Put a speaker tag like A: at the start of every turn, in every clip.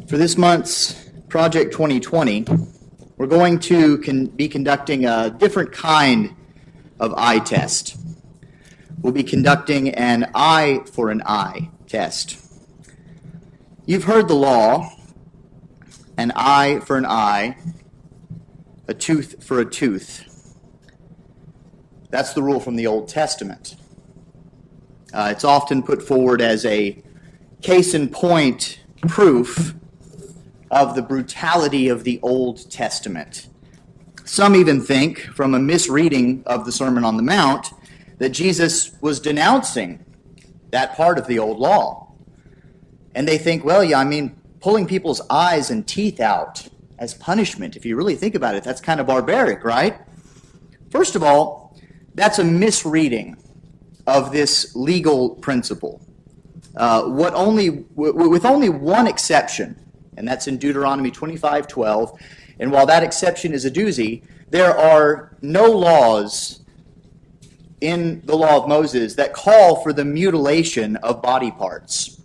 A: For this month's Project 2020, we're going to be conducting a different kind of eye test. We'll be conducting an eye for an eye test. You've heard the law, an eye for an eye, a tooth for a tooth. That's the rule from the Old Testament. It's often put forward as a case in point proof of the brutality of the Old Testament. Some even think, from a misreading of the Sermon on the Mount, that Jesus was denouncing that part of the old law. And they think, pulling people's eyes and teeth out as punishment, if you really think about it, that's kind of barbaric, right? First of all, that's a misreading of this legal principle. With only one exception, and that's in Deuteronomy 25:12. And while that exception is a doozy, there are no laws in the law of Moses that call for the mutilation of body parts.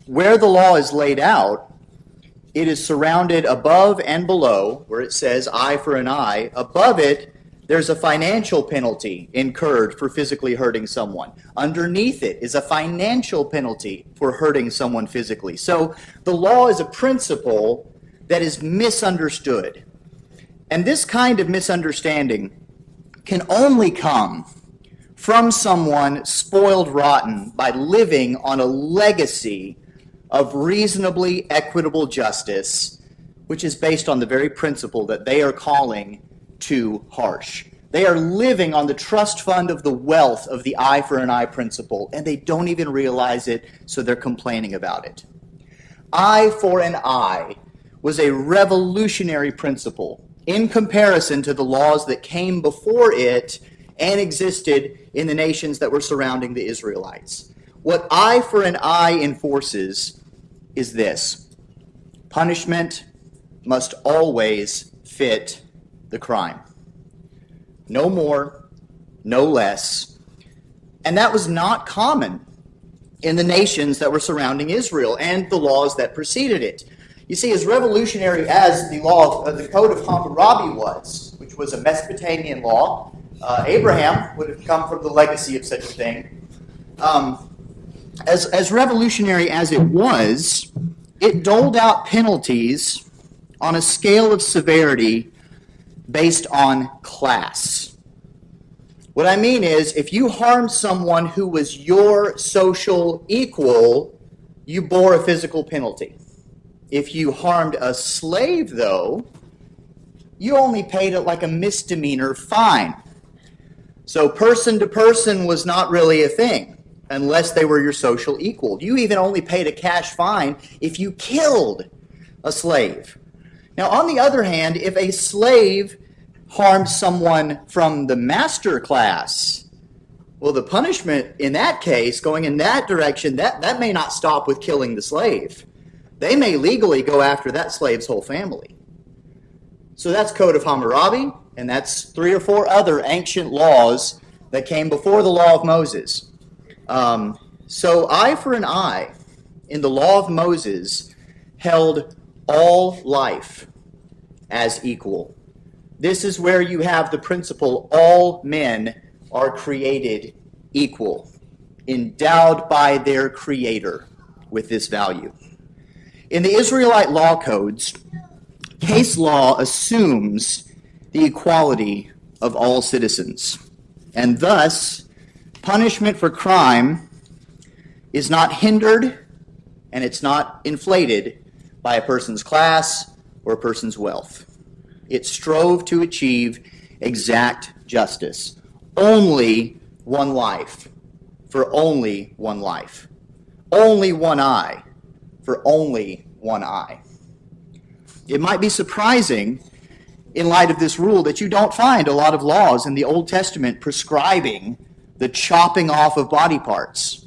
A: Where the law is laid out, it is surrounded above and below, where it says eye for an eye. Above it, there's a financial penalty incurred for physically hurting someone. Underneath it is a financial penalty for hurting someone physically. So the law is a principle that is misunderstood. And this kind of misunderstanding can only come from someone spoiled rotten by living on a legacy of reasonably equitable justice, which is based on the very principle that they are calling too harsh. They are living on the trust fund of the wealth of the eye for an eye principle, and they don't even realize it, so they're complaining about it. Eye for an eye was a revolutionary principle in comparison to the laws that came before it and existed in the nations that were surrounding the Israelites. What eye for an eye enforces is this: punishment must always fit the crime. No more, no less. And that was not common in the nations that were surrounding Israel and the laws that preceded it. You see, as revolutionary as the Code of Hammurabi was, which was a Mesopotamian law, Abraham would have come from the legacy of such a thing. As revolutionary as it was, it doled out penalties on a scale of severity based on class. What I mean is, if you harmed someone who was your social equal, you bore a physical penalty. If you harmed a slave, though, you only paid it like a misdemeanor fine. So person to person was not really a thing, unless they were your social equal. You even only paid a cash fine if you killed a slave. Now, on the other hand, if a slave harmed someone from the master class, well, the punishment in that case, going in that direction, that may not stop with killing the slave. They may legally go after that slave's whole family. So that's Code of Hammurabi, and that's 3 or 4 other ancient laws that came before the law of Moses. So eye for an eye in the law of Moses held all life as equal. This is where you have the principle all men are created equal, endowed by their Creator with this value. In the Israelite law codes, case law assumes the equality of all citizens, and thus punishment for crime is not hindered and it's not inflated by a person's class or a person's wealth. It strove to achieve exact justice. Only one life for only one life. Only one eye for only one eye. It might be surprising in light of this rule that you don't find a lot of laws in the Old Testament prescribing the chopping off of body parts.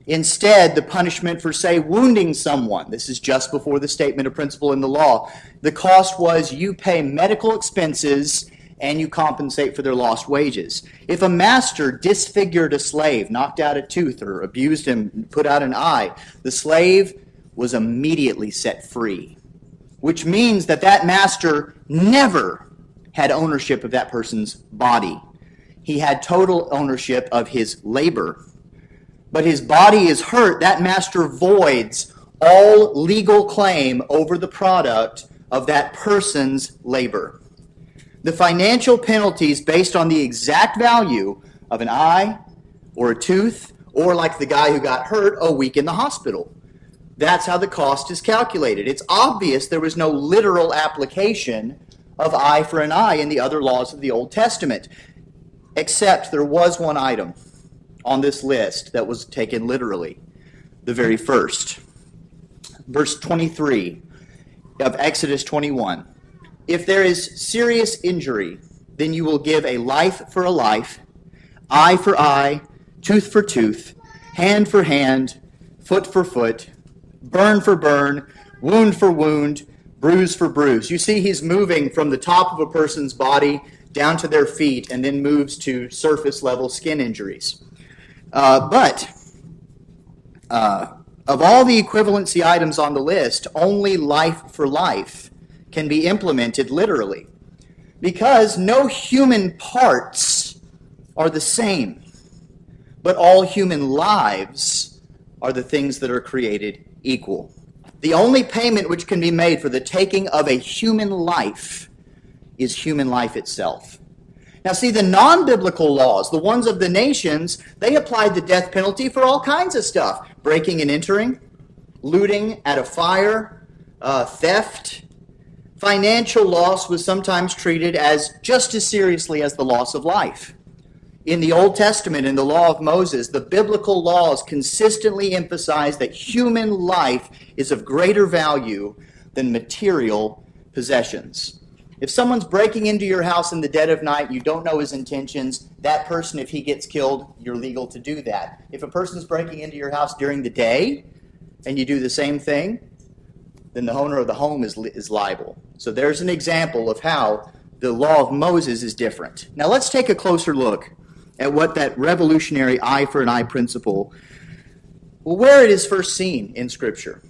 A: Instead, the punishment for, say, wounding someone, this is just before the statement of principle in the law, the cost was you pay medical expenses and you compensate for their lost wages. If a master disfigured a slave, knocked out a tooth, or abused him, put out an eye, the slave was immediately set free, which means that that master never had ownership of that person's body. He had total ownership of his labor. But his body is hurt, that master voids all legal claim over the product of that person's labor. The financial penalties based on the exact value of an eye or a tooth, or like the guy who got hurt, a week in the hospital. That's how the cost is calculated. It's obvious there was no literal application of eye for an eye in the other laws of the Old Testament, except there was one item on this list that was taken literally, the very first. Verse 23 of Exodus 21. If there is serious injury, then you will give a life for a life, eye for eye, tooth for tooth, hand for hand, foot for foot, burn for burn, wound for wound, bruise for bruise. You see he's moving from the top of a person's body down to their feet and then moves to surface level skin injuries. But of all the equivalency items on the list, only life for life can be implemented literally, because no human parts are the same, but all human lives are the things that are created equal. The only payment which can be made for the taking of a human life is human life itself. Now see, the non-biblical laws, the ones of the nations, they applied the death penalty for all kinds of stuff. Breaking and entering, looting at a fire, theft. Financial loss was sometimes treated as just as seriously as the loss of life. In the Old Testament, in the law of Moses, the biblical laws consistently emphasize that human life is of greater value than material possessions. If someone's breaking into your house in the dead of night, you don't know his intentions, that person, if he gets killed, you're legal to do that. If a person's breaking into your house during the day and you do the same thing, then the owner of the home is liable. So there's an example of how the law of Moses is different. Now let's take a closer look at what that revolutionary eye for an eye principle, where it is first seen in Scripture.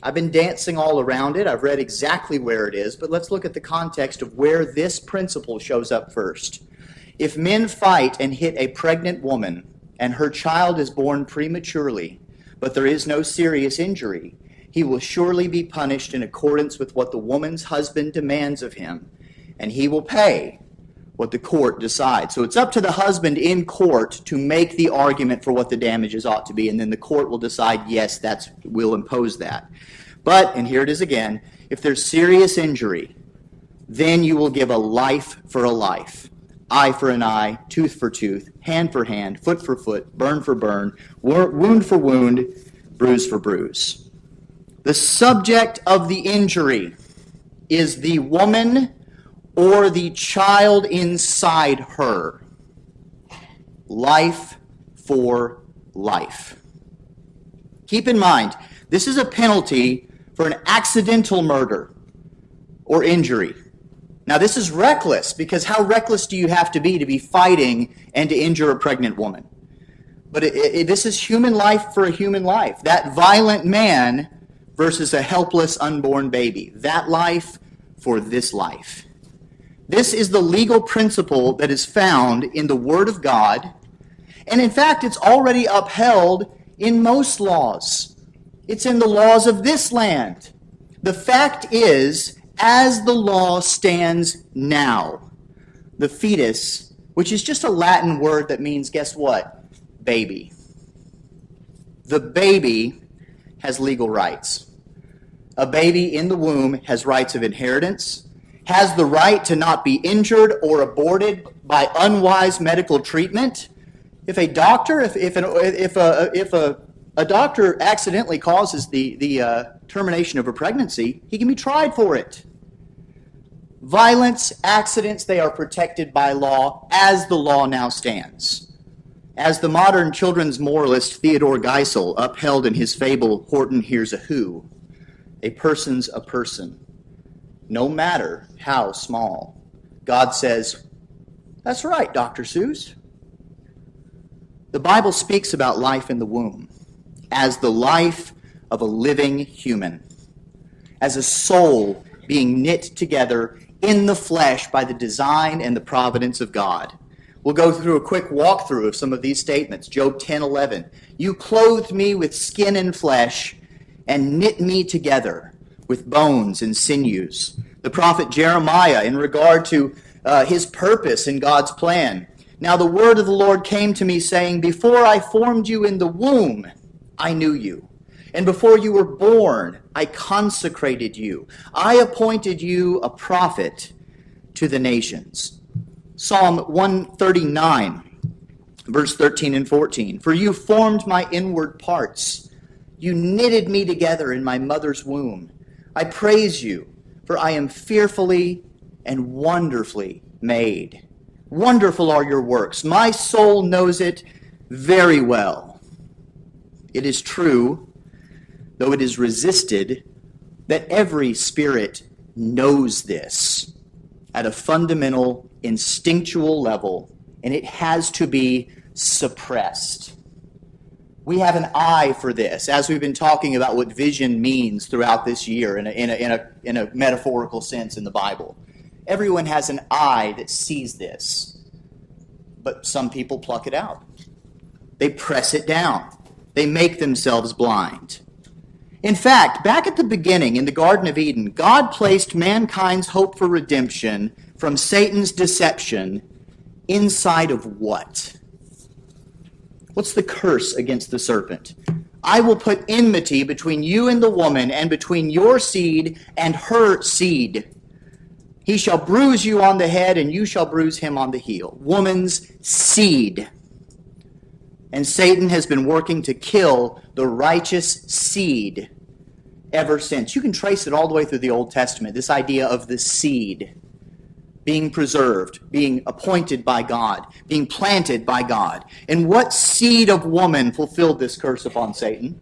A: I've been dancing all around it. I've read exactly where it is, but let's look at the context of where this principle shows up first. If men fight and hit a pregnant woman and her child is born prematurely, but there is no serious injury, he will surely be punished in accordance with what the woman's husband demands of him, and he will pay what the court decides. So it's up to the husband in court to make the argument for what the damages ought to be, and then the court will decide, yes, we'll impose that. But, and here it is again, if there's serious injury, then you will give a life for a life, eye for an eye, tooth for tooth, hand for hand, foot for foot, burn for burn, wound for wound, bruise for bruise. The subject of the injury is the woman or the child inside her. Life for life. Keep in mind, this is a penalty for an accidental murder or injury. Now this is reckless, because how reckless do you have to be fighting and to injure a pregnant woman? But this is human life for a human life. That violent man versus a helpless unborn baby. That life for this life. This is the legal principle that is found in the Word of God, and in fact, it's already upheld in most laws. It's in the laws of this land. The fact is, as the law stands now, the fetus, which is just a Latin word that means, guess what? Baby. The baby has legal rights. A baby in the womb has rights of inheritance, has the right to not be injured or aborted by unwise medical treatment. If a doctor, if a doctor accidentally causes the termination of a pregnancy, he can be tried for it. Violence, accidents, they are protected by law as the law now stands. As the modern children's moralist Theodore Geisel upheld in his fable, Horton Hears a Who, a person's a person, no matter how small. God says, that's right, Dr. Seuss. The Bible speaks about life in the womb as the life of a living human, as a soul being knit together in the flesh by the design and the providence of God. We'll go through a quick walkthrough of some of these statements. Job 10:11. You clothed me with skin and flesh and knit me together with bones and sinews. The prophet Jeremiah in regard to his purpose in God's plan. Now the word of the Lord came to me saying, before I formed you in the womb, I knew you. And before you were born, I consecrated you. I appointed you a prophet to the nations. Psalm 139, verse 13 and 14. For you formed my inward parts. You knitted me together in my mother's womb. I praise you, for I am fearfully and wonderfully made. Wonderful are your works. My soul knows it very well. It is true, though it is resisted, that every spirit knows this at a fundamental, instinctual level, and it has to be suppressed. We have an eye for this, as we've been talking about what vision means throughout this year in a metaphorical sense in the Bible. Everyone has an eye that sees this, but some people pluck it out. They press it down. They make themselves blind. In fact, back at the beginning in the Garden of Eden, God placed mankind's hope for redemption from Satan's deception inside of what? What's the curse against the serpent? I will put enmity between you and the woman, and between your seed and her seed. He shall bruise you on the head, and you shall bruise him on the heel. Woman's seed. And Satan has been working to kill the righteous seed ever since. You can trace it all the way through the Old Testament, this idea of the seed being preserved, being appointed by God, being planted by God. And what seed of woman fulfilled this curse upon Satan?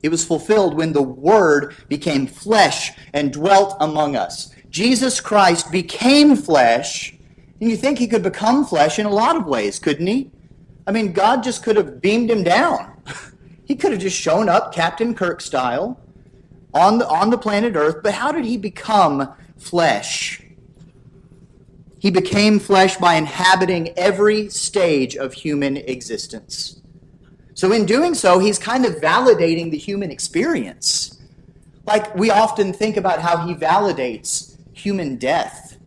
A: It was fulfilled when the Word became flesh and dwelt among us. Jesus Christ became flesh, and you think he could become flesh in a lot of ways, couldn't he? I mean, God just could have beamed him down. He could have just shown up, Captain Kirk style, on the planet Earth, but how did he become flesh? He became flesh by inhabiting every stage of human existence. So in doing so, he's kind of validating the human experience. Like we often think about how he validates human death.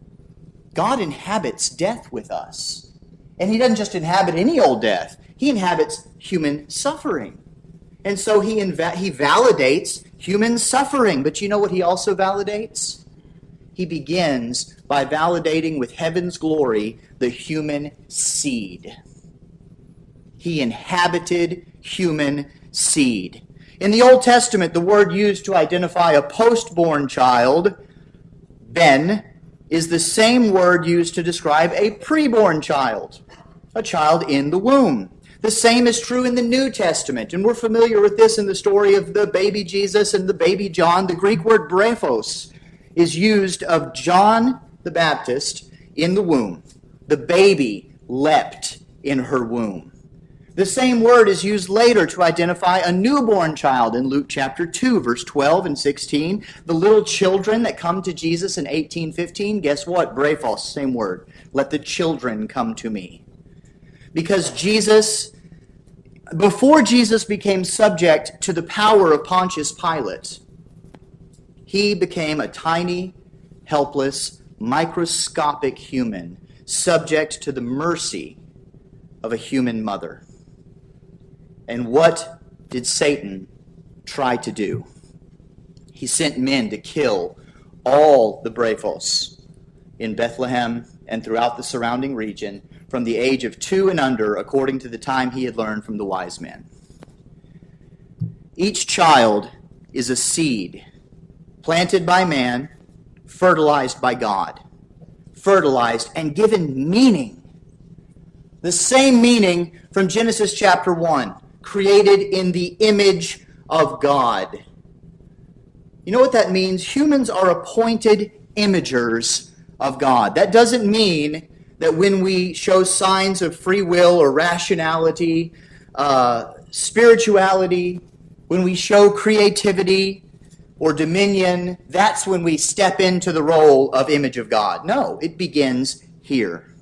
A: God inhabits death with us. And he doesn't just inhabit any old death. He inhabits human suffering. And so he validates human suffering. But you know what he also validates? He begins by validating with heaven's glory the human seed. He inhabited human seed. In the Old Testament, the word used to identify a postborn child, ben, is the same word used to describe a preborn child, a child in the womb. The same is true in the New Testament, and we're familiar with this in the story of the baby Jesus and the baby John. The Greek word brephos is used of John the Baptist in the womb. The baby leapt in her womb. The same word is used later to identify a newborn child in Luke chapter 2, verse 12 and 16. The little children that come to Jesus in 18:15, guess what? Brephos, same word. Let the children come to me. Because before Jesus became subject to the power of Pontius Pilate, he became a tiny, helpless, microscopic human, subject to the mercy of a human mother. And what did Satan try to do? He sent men to kill all the brephos in Bethlehem and throughout the surrounding region from the age of 2 and under, according to the time he had learned from the wise men. Each child is a seed planted by man, fertilized by God, fertilized and given meaning. The same meaning from Genesis chapter 1, created in the image of God. You know what that means? Humans are appointed imagers of God. That doesn't mean that when we show signs of free will or rationality, spirituality, when we show creativity or dominion, that's when we step into the role of image of God. No, it begins here.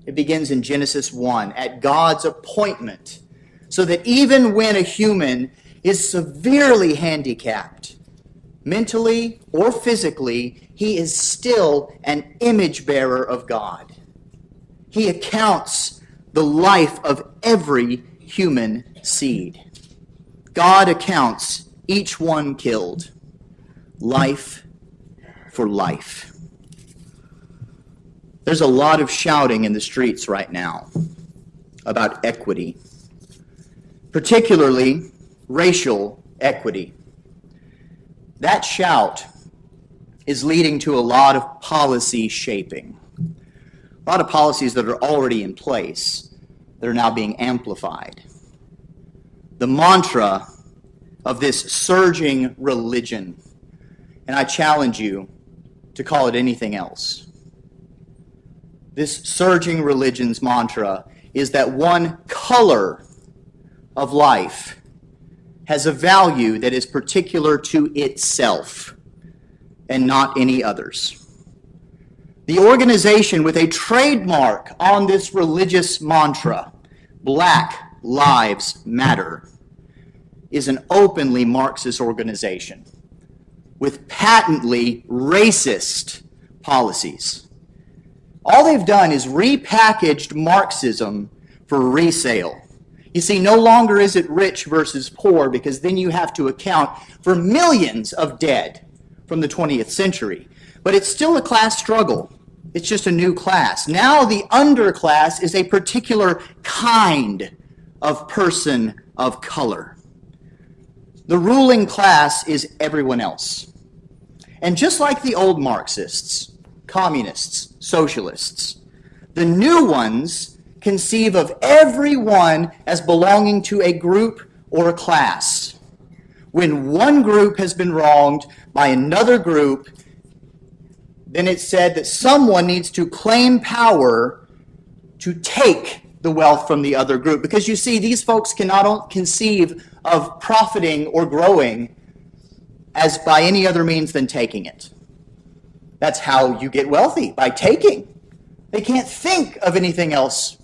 A: It begins in Genesis 1, at God's appointment, so that even when a human is severely handicapped, mentally or physically, he is still an image bearer of God. He accounts the life of every human seed. God accounts each one killed, life for life. There's a lot of shouting in the streets right now about equity, particularly racial equity. That shout is leading to a lot of policy shaping, a lot of policies that are already in place that are now being amplified. The mantra of this surging religion, and I challenge you to call it anything else. This surging religion's mantra is that one color of life has a value that is particular to itself and not any others. The organization with a trademark on this religious mantra, Black Lives Matter, is an openly Marxist organization with patently racist policies. All they've done is repackaged Marxism for resale. You see, no longer is it rich versus poor, because then you have to account for millions of dead from the 20th century. But it's still a class struggle. It's just a new class. Now the underclass is a particular kind of person of color. The ruling class is everyone else. And just like the old Marxists, communists, socialists, the new ones conceive of everyone as belonging to a group or a class. When one group has been wronged by another group, then it's said that someone needs to claim power to take the wealth from the other group. Because you see, these folks cannot conceive of profiting or growing as by any other means than taking it. That's how you get wealthy, by taking. They can't think of anything else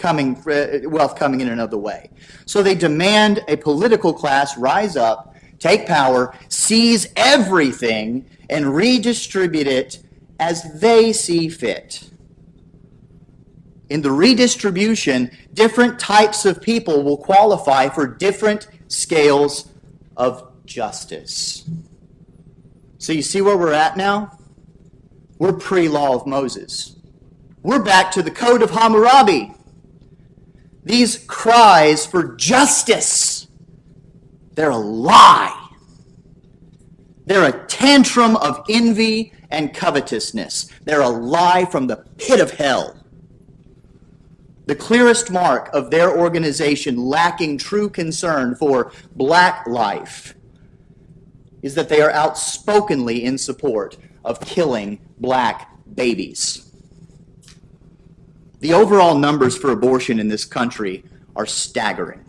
A: wealth coming in another way. So they demand a political class rise up, take power, seize everything, and redistribute it as they see fit. In the redistribution, different types of people will qualify for different scales of justice. So you see where we're at now? We're pre-law of Moses. We're back to the Code of Hammurabi. These cries for justice, they're a lie. They're a tantrum of envy and covetousness. They're a lie from the pit of hell. The clearest mark of their organization lacking true concern for black life is that they are outspokenly in support of killing black babies. The overall numbers for abortion in this country are staggering.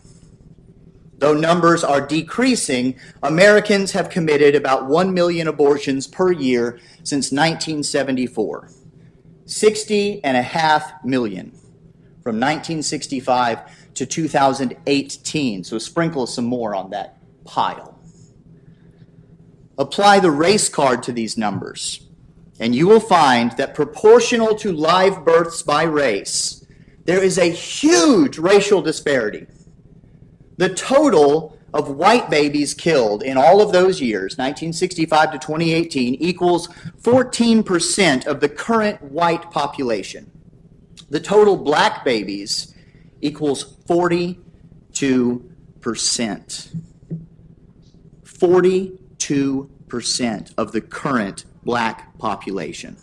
A: Though numbers are decreasing, Americans have committed about 1 million abortions per year since 1974. 60.5 million from 1965 to 2018. So sprinkle some more on that pile. Apply the race card to these numbers, and you will find that proportional to live births by race, there is a huge racial disparity. The total of white babies killed in all of those years, 1965 to 2018, equals 14% of the current white population. The total black babies equals 42%. 42% of the current black population.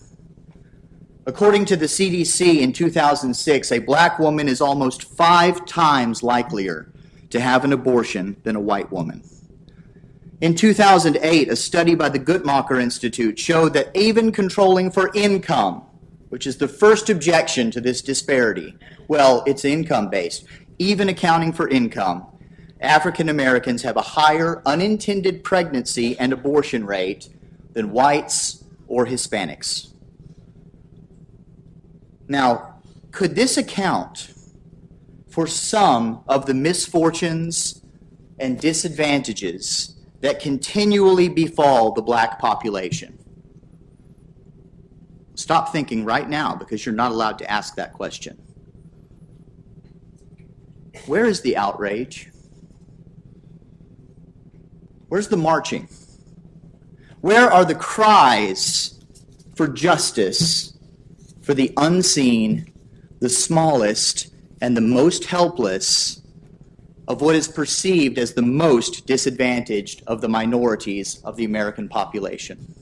A: According to the CDC in 2006, a black woman is almost 5 times likelier to have an abortion than a white woman. In 2008, a study by the Guttmacher Institute showed that even controlling for income, which is the first objection to this disparity, well, it's income-based, even accounting for income, African Americans have a higher unintended pregnancy and abortion rate than whites or Hispanics. Now, could this account for some of the misfortunes and disadvantages that continually befall the black population? Stop thinking right now, because you're not allowed to ask that question. Where is the outrage? Where's the marching? Where are the cries for justice for the unseen, the smallest, and the most helpless of what is perceived as the most disadvantaged of the minorities of the American population?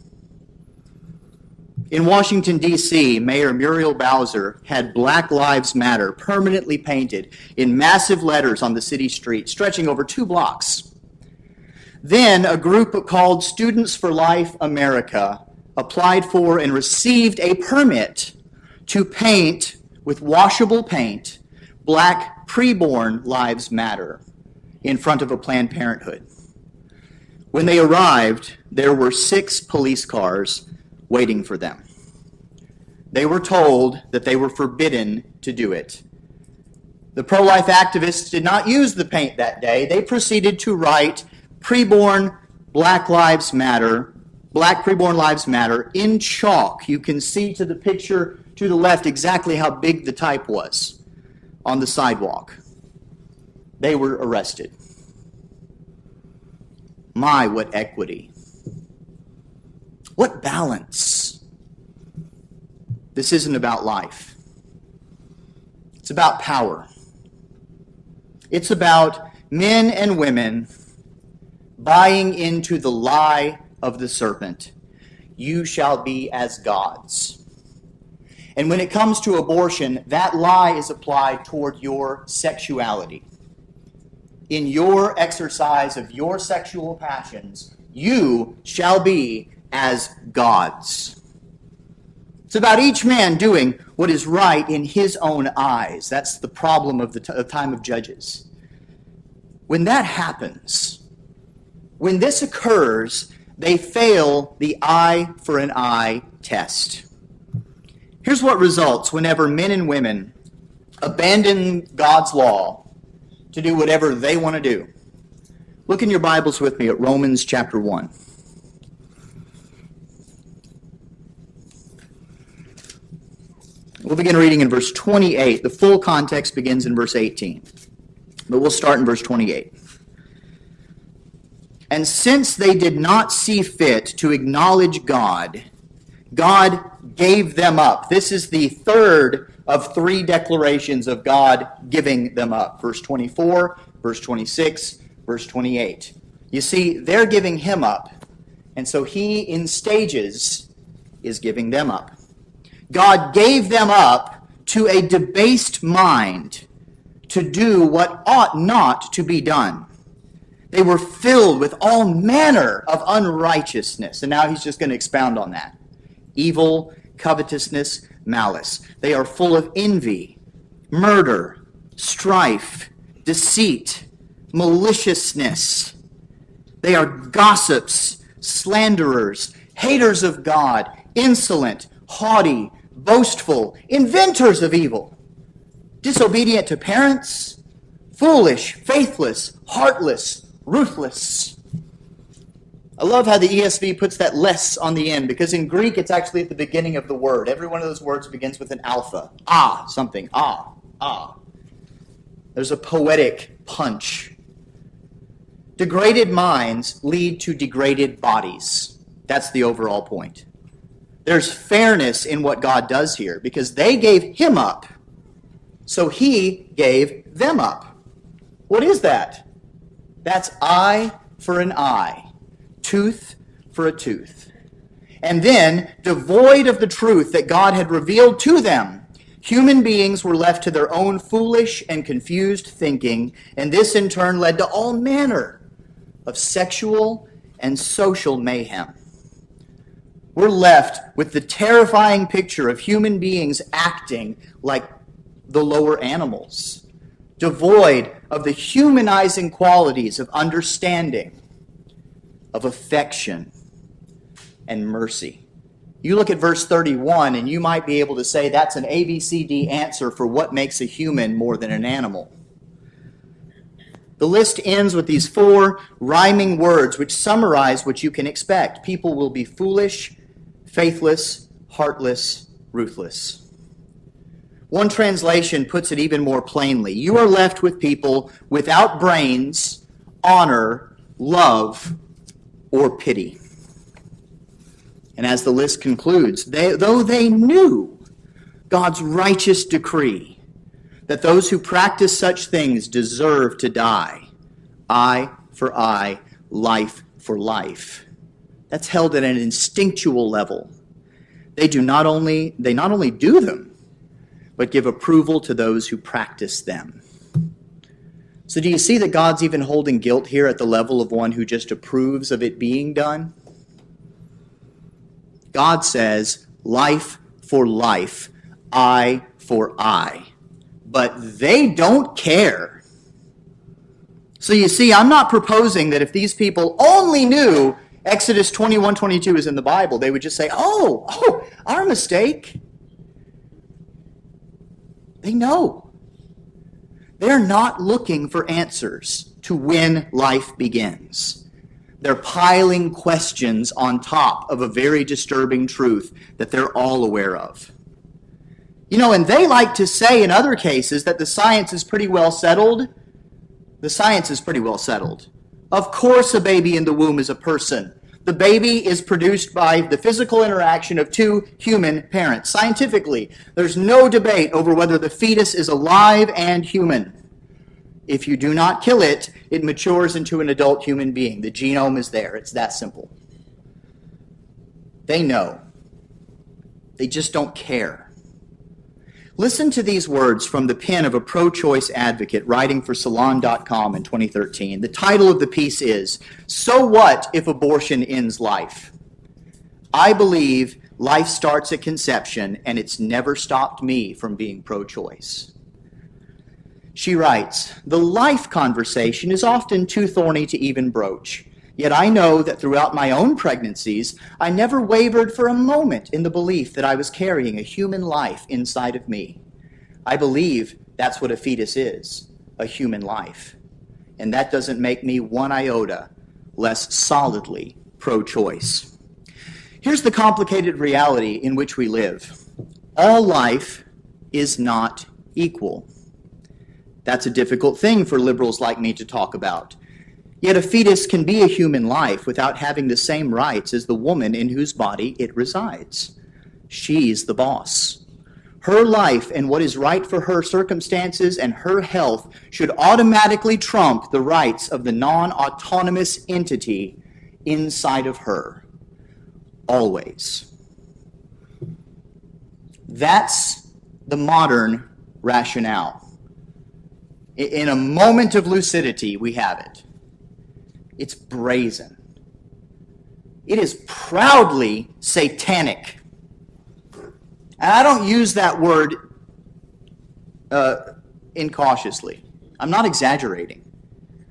A: In Washington, D.C., Mayor Muriel Bowser had Black Lives Matter permanently painted in massive letters on the city street, stretching over 2 blocks. Then a group called Students for Life America applied for and received a permit to paint with washable paint Black Preborn Lives Matter in front of a Planned Parenthood. When they arrived, there were 6 police cars waiting for them. They were told that they were forbidden to do it. The pro-life activists did not use the paint that day. They proceeded to write Preborn Black Lives Matter, Black Preborn Lives Matter in chalk. You can see to the picture to the left exactly how big the type was on the sidewalk. They were arrested. My, what equity. What balance? This isn't about life. It's about power. It's about men and women buying into the lie of the serpent. You shall be as gods. And when it comes to abortion, that lie is applied toward your sexuality. In your exercise of your sexual passions, you shall be as gods. It's about each man doing what is right in his own eyes. That's the problem of the time of Judges. When that happens, when this occurs, they fail the eye for an eye test. Here's what results whenever men and women abandon God's law to do whatever they want to do. Look in your Bibles with me at Romans chapter 1. We'll begin reading in verse 28. The full context begins in verse 18. But we'll start in verse 28. And since they did not see fit to acknowledge God, God gave them up. This is the third of 3 declarations of God giving them up. Verse 24, verse 26, verse 28. You see, they're giving him up, and so he, in stages, is giving them up. God gave them up to a debased mind to do what ought not to be done. They were filled with all manner of unrighteousness. And now he's just going to expound on that. Evil, covetousness, malice. They are full of envy, murder, strife, deceit, maliciousness. They are gossips, slanderers, haters of God, insolent, haughty, boastful, inventors of evil, disobedient to parents, foolish, faithless, heartless, ruthless. I love how the ESV puts that less on the end, because in Greek it's actually at the beginning of the word. Every one of those words begins with an alpha. Something. There's a poetic punch. Degraded minds lead to degraded bodies. That's the overall point. There's fairness in what God does here, because they gave him up, so he gave them up. What is that? That's eye for an eye, tooth for a tooth. And then, devoid of the truth that God had revealed to them, human beings were left to their own foolish and confused thinking, and this in turn led to all manner of sexual and social mayhem. We're left with the terrifying picture of human beings acting like the lower animals, devoid of the humanizing qualities of understanding, of affection, and mercy. You look at verse 31 and you might be able to say that's an ABCD answer for what makes a human more than an animal. The list ends with these 4 rhyming words which summarize what you can expect. People will be foolish, faithless, heartless, ruthless. One translation puts it even more plainly. You are left with people without brains, honor, love, or pity. And as the list concludes, though they knew God's righteous decree that those who practice such things deserve to die, eye for eye, life for life. That's held at an instinctual level. They not only do them, but give approval to those who practice them. So do you see that God's even holding guilt here at the level of one who just approves of it being done? God says, life for life, eye for eye. But they don't care. So you see, I'm not proposing that if these people only knew Exodus 21:22 is in the Bible, they would just say, oh, our mistake. They know. They're not looking for answers to when life begins. They're piling questions on top of a very disturbing truth that they're all aware of. And they like to say in other cases that the science is pretty well settled. The science is pretty well settled. Of course a baby in the womb is a person. The baby is produced by the physical interaction of 2 human parents. Scientifically, there's no debate over whether the fetus is alive and human. If you do not kill it, it matures into an adult human being. The genome is there. It's that simple. They know. They just don't care. Listen to these words from the pen of a pro-choice advocate writing for Salon.com in 2013. The title of the piece is, "So What If Abortion Ends Life?" I believe life starts at conception, and it's never stopped me from being pro-choice. She writes, "The life conversation is often too thorny to even broach. Yet I know that throughout my own pregnancies, I never wavered for a moment in the belief that I was carrying a human life inside of me. I believe that's what a fetus is, a human life. And that doesn't make me one iota less solidly pro-choice." Here's the complicated reality in which we live. All life is not equal. That's a difficult thing for liberals like me to talk about. Yet a fetus can be a human life without having the same rights as the woman in whose body it resides. She's the boss. Her life and what is right for her circumstances and her health should automatically trump the rights of the non-autonomous entity inside of her. Always. That's the modern rationale. In a moment of lucidity, we have it. It's brazen. It is proudly satanic. And I don't use that word incautiously. I'm not exaggerating.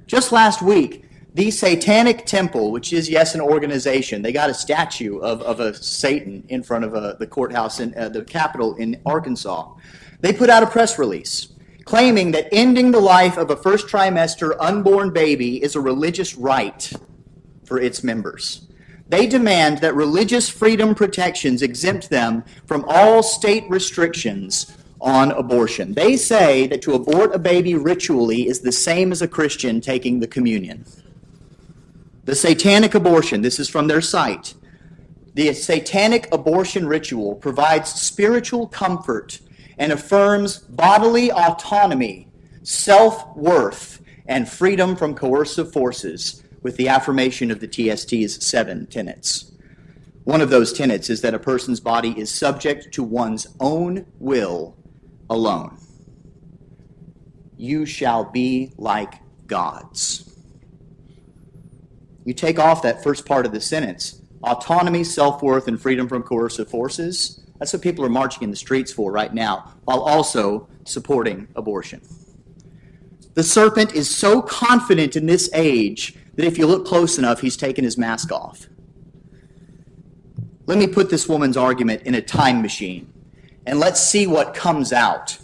A: Just last week, the Satanic Temple, which is, yes, an organization, they got a statue of a Satan in front of the courthouse in the Capitol in Arkansas. They put out a press release claiming that ending the life of a first trimester unborn baby is a religious right for its members. They demand that religious freedom protections exempt them from all state restrictions on abortion. They say that to abort a baby ritually is the same as a Christian taking the communion. The satanic abortion, this is from their site, the satanic abortion ritual provides spiritual comfort and affirms bodily autonomy, self-worth, and freedom from coercive forces with the affirmation of the TST's 7 tenets. One of those tenets is that a person's body is subject to one's own will alone. You shall be like gods. You take off that first part of the sentence, autonomy, self-worth, and freedom from coercive forces. That's what people are marching in the streets for right now, while also supporting abortion. The serpent is so confident in this age that if you look close enough, he's taken his mask off. Let me put this woman's argument in a time machine, and let's see what comes out.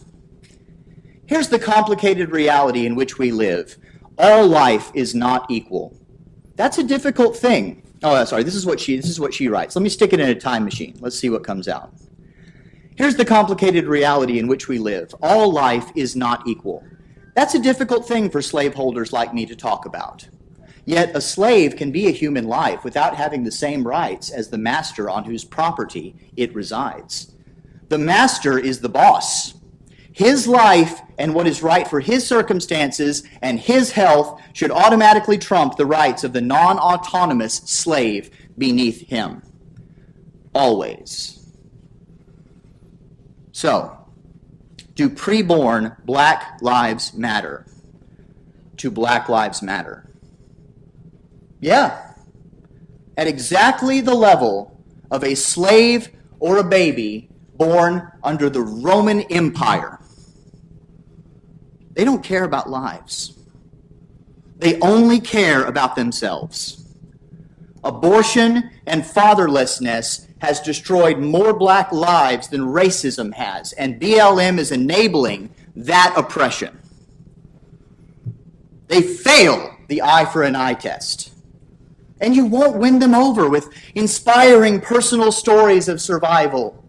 A: Here's the complicated reality in which we live. All life is not equal. That's a difficult thing. Oh, sorry, this is what she writes. Let me stick it in a time machine. Let's see what comes out. Here's the complicated reality in which we live. All life is not equal. That's a difficult thing for slaveholders like me to talk about. Yet a slave can be a human life without having the same rights as the master on whose property it resides. The master is the boss. His life and what is right for his circumstances and his health should automatically trump the rights of the non-autonomous slave beneath him. Always. So, do preborn Black lives matter to Black Lives Matter? Yeah. At exactly the level of a slave or a baby born under the Roman Empire. They don't care about lives. They only care about themselves. Abortion and fatherlessness has destroyed more Black lives than racism has, and BLM is enabling that oppression. They fail the eye for an eye test. And you won't win them over with inspiring personal stories of survival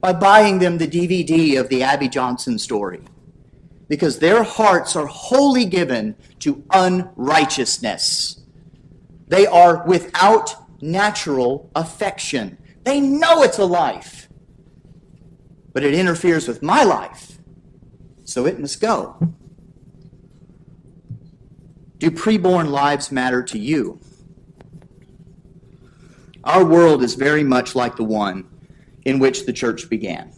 A: by buying them the DVD of the Abby Johnson story, because their hearts are wholly given to unrighteousness. They are without natural affection. They know it's a life, but it interferes with my life, so it must go. Do preborn lives matter to you? Our world is very much like the one in which the church began.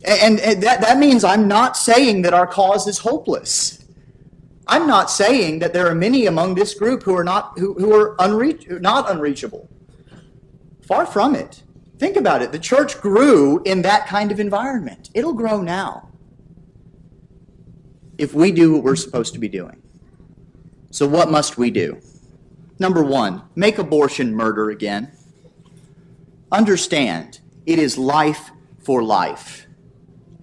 A: And that means I'm not saying that our cause is hopeless. I'm not saying that there are many among this group who are not unreachable. Far from it. Think about it. The church grew in that kind of environment. It'll grow now if we do what we're supposed to be doing. So what must we do? Number one, make abortion murder again. Understand, it is life for life.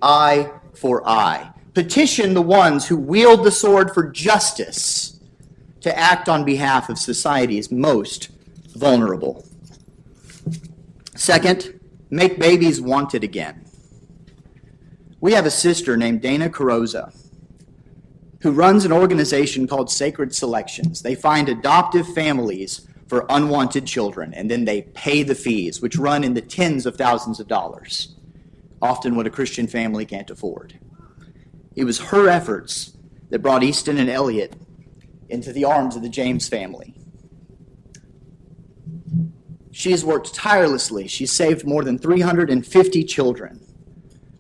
A: Eye for eye. Petition the ones who wield the sword for justice to act on behalf of society's most vulnerable. Second, make babies wanted again. We have a sister named Dana Carosa who runs an organization called Sacred Selections. They find adoptive families for unwanted children, and then they pay the fees, which run in the tens of thousands of dollars, often what a Christian family can't afford. It was her efforts that brought Easton and Elliot into the arms of the James family. She has worked tirelessly. She's saved more than 350 children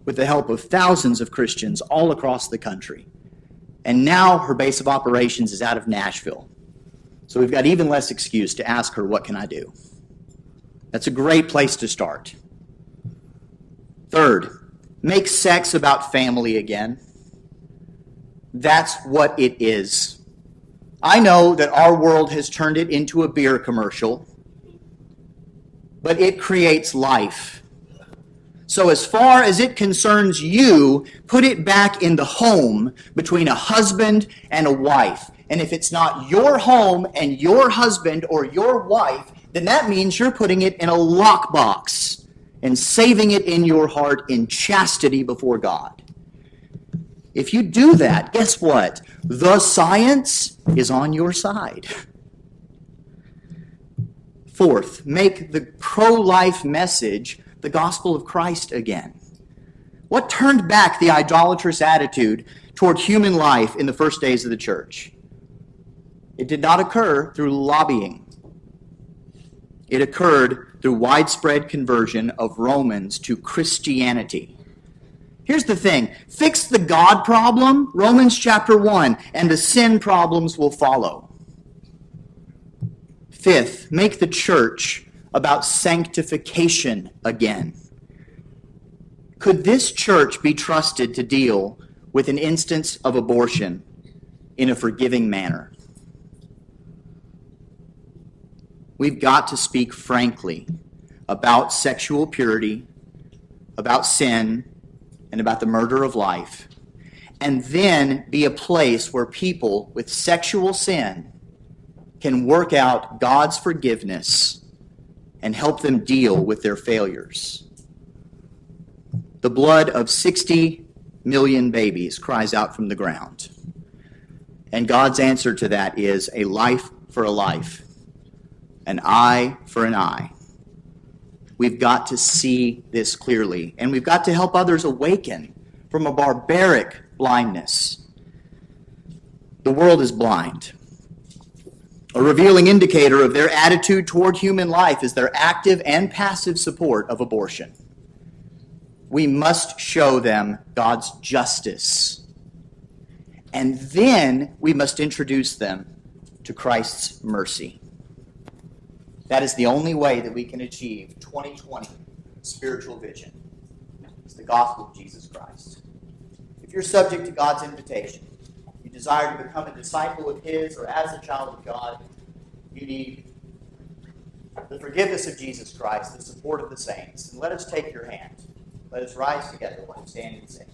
A: with the help of thousands of Christians all across the country. And now her base of operations is out of Nashville. So we've got even less excuse to ask her, what can I do? That's a great place to start. Third, make sex about family again. That's what it is. I know that our world has turned it into a beer commercial, but it creates life. So as far as it concerns you, put it back in the home between a husband and a wife. And if it's not your home and your husband or your wife, then that means you're putting it in a lockbox and saving it in your heart in chastity before God. If you do that, guess what? The science is on your side. Fourth, make the pro-life message the gospel of Christ again. What turned back the idolatrous attitude toward human life in the first days of the church? It did not occur through lobbying. It occurred through widespread conversion of Romans to Christianity. Here's the thing. Fix the God problem, Romans chapter 1, and the sin problems will follow. Fifth, make the church about sanctification again. Could this church be trusted to deal with an instance of abortion in a forgiving manner. We've got to speak frankly about sexual purity, about sin, and about the murder of life, and then be a place where people with sexual sin can work out God's forgiveness and help them deal with their failures. The blood of 60 million babies cries out from the ground. And God's answer to that is a life for a life, an eye for an eye. We've got to see this clearly, and we've got to help others awaken from a barbaric blindness. The world is blind. A revealing indicator of their attitude toward human life is their active and passive support of abortion. We must show them God's justice. And then we must introduce them to Christ's mercy. That is the only way that we can achieve 2020 spiritual vision. It's the gospel of Jesus Christ. If you're subject to God's invitation, you desire to become a disciple of His or as a child of God, you need the forgiveness of Jesus Christ, the support of the saints. And let us take your hand. Let us rise together while we stand and sing.